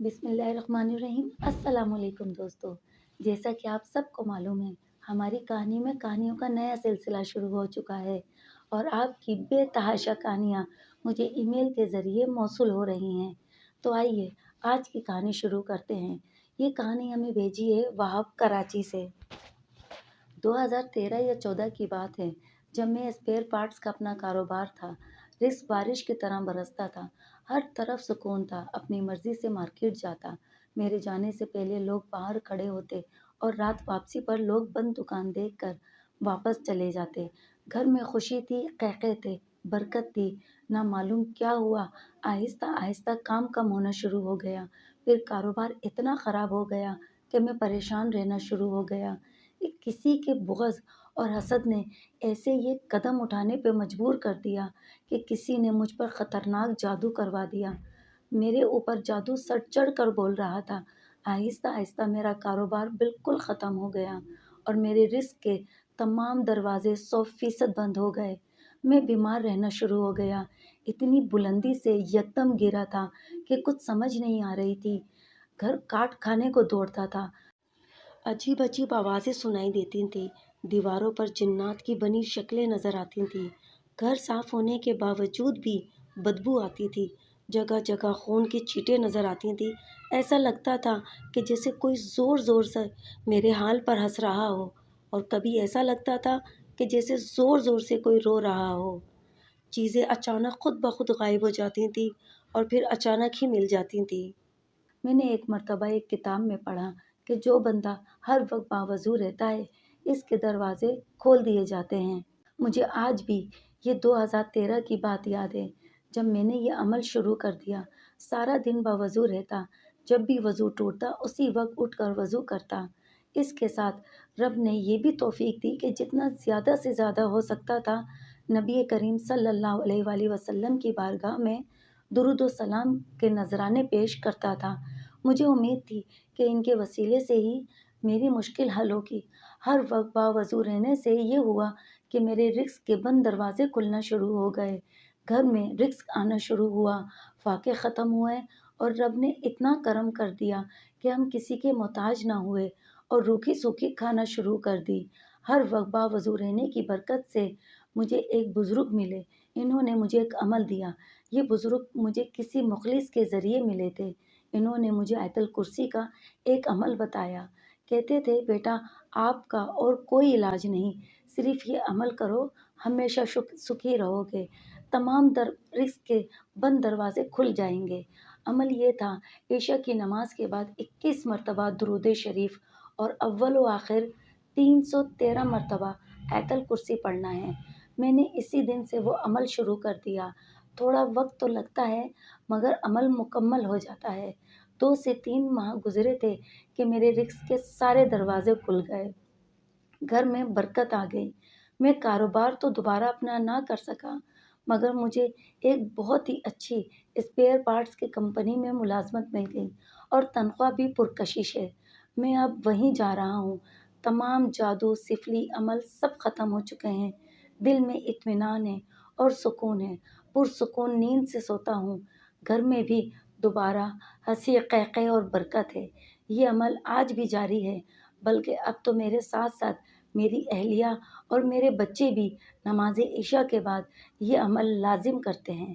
بسم اللہ الرحمن الرحیم۔ السلام علیکم دوستو، جیسا کہ آپ سب کو معلوم ہے ہماری کہانی میں کہانیوں کا نیا سلسلہ شروع ہو چکا ہے اور آپ کی بے تحاشا کہانیاں مجھے ای میل کے ذریعے موصول ہو رہی ہیں۔ تو آئیے آج کی کہانی شروع کرتے ہیں۔ یہ کہانی ہمیں بھیجی ہے وہاب کراچی سے۔ 2013 یا 14 کی بات ہے جب میں اسپیئر پارٹس کا اپنا کاروبار تھا۔ رزق بارش کی طرح برستا تھا، ہر طرف سکون تھا، اپنی مرضی سے مارکیٹ جاتا، میرے جانے سے پہلے لوگ باہر کھڑے ہوتے اور رات واپسی پر لوگ بند دکان دیکھ کر واپس چلے جاتے۔ گھر میں خوشی تھی، قہقہے تھے، برکت تھی۔ نہ معلوم کیا ہوا، آہستہ آہستہ کام کم ہونا شروع ہو گیا، پھر کاروبار اتنا خراب ہو گیا کہ میں پریشان رہنا شروع ہو گیا۔ کسی کے بغض اور حسد نے ایسے یہ قدم اٹھانے پہ مجبور کر دیا کہ کسی نے مجھ پر خطرناک جادو کروا دیا۔ میرے اوپر جادو سر چڑھ کر بول رہا تھا۔ آہستہ آہستہ میرا کاروبار بالکل ختم ہو گیا اور میرے رزق کے تمام دروازے 100% بند ہو گئے۔ میں بیمار رہنا شروع ہو گیا، اتنی بلندی سے یکدم گرا تھا کہ کچھ سمجھ نہیں آ رہی تھی۔ گھر کاٹ کھانے کو دوڑتا تھا، عجیب عجیب آوازیں سنائی دیتی تھیں، دیواروں پر جنات کی بنی شکلیں نظر آتی تھیں۔ گھر صاف ہونے کے باوجود بھی بدبو آتی تھی، جگہ جگہ خون کی چھینٹیں نظر آتی تھیں۔ ایسا لگتا تھا کہ جیسے کوئی زور زور سے میرے حال پر ہنس رہا ہو، اور کبھی ایسا لگتا تھا کہ جیسے زور زور سے کوئی رو رہا ہو۔ چیزیں اچانک خود بخود غائب ہو جاتی تھیں اور پھر اچانک ہی مل جاتی تھیں۔ میں نے ایک مرتبہ ایک کتاب میں پڑھا کہ جو بندہ ہر وقت باوضو رہتا ہے اس کے دروازے کھول دیے جاتے ہیں۔ مجھے آج بھی یہ 2013 کی بات یاد ہے جب میں نے یہ عمل شروع کر دیا۔ سارا دن باوضو رہتا، جب بھی وضو ٹوٹتا اسی وقت اٹھ کر وضو کرتا۔ اس کے ساتھ رب نے یہ بھی توفیق دی کہ جتنا زیادہ سے زیادہ ہو سکتا تھا نبی کریم صلی اللہ علیہ وآلہ وسلم کی بارگاہ میں درود و سلام کے نذرانے پیش کرتا تھا۔ مجھے امید تھی کہ ان کے وسیلے سے ہی میری مشکل حل ہوگی۔ ہر وقت باوضو رہنے سے یہ ہوا کہ میرے رزق کے بند دروازے کھلنا شروع ہو گئے، گھر میں رزق آنا شروع ہوا، فاقے ختم ہوئے اور رب نے اتنا کرم کر دیا کہ ہم کسی کے محتاج نہ ہوئے اور روکھی سوکھی کھانا شروع کر دی۔ ہر وقت باوضو رہنے کی برکت سے مجھے ایک بزرگ ملے، انہوں نے مجھے ایک عمل دیا۔ یہ بزرگ مجھے کسی مخلص کے ذریعے ملے تھے۔ انہوں نے مجھے آیت الکرسی کا ایک عمل بتایا۔ کہتے تھے بیٹا آپ کا اور کوئی علاج نہیں، صرف یہ عمل کرو، ہمیشہ سکھی رہو گے، تمام رزق کے بند دروازے کھل جائیں گے۔ عمل یہ تھا عشاء کی نماز کے بعد 21 مرتبہ درود شریف اور اول و آخر 313 مرتبہ آیت الکرسی پڑھنا ہے۔ میں نے اسی دن سے وہ عمل شروع کر دیا۔ تھوڑا وقت تو لگتا ہے مگر عمل مکمل ہو جاتا ہے۔ 2 سے 3 ماہ گزرے تھے کہ میرے رزق کے سارے دروازے کھل گئے، گھر میں برکت آ گئی۔ میں کاروبار تو دوبارہ اپنا نہ کر سکا مگر مجھے ایک بہت ہی اچھی اسپیئر پارٹس کی کمپنی میں ملازمت مل گئی اور تنخواہ بھی پرکشش ہے۔ میں اب وہیں جا رہا ہوں۔ تمام جادو سفلی عمل سب ختم ہو چکے ہیں، دل میں اطمینان ہے اور سکون ہے، پرسکون نیند سے سوتا ہوں۔ گھر میں بھی دوبارہ ہنسی قہقہے اور برکت ہے۔ یہ عمل آج بھی جاری ہے، بلکہ اب تو میرے ساتھ ساتھ میری اہلیہ اور میرے بچے بھی نماز عشاء کے بعد یہ عمل لازم کرتے ہیں۔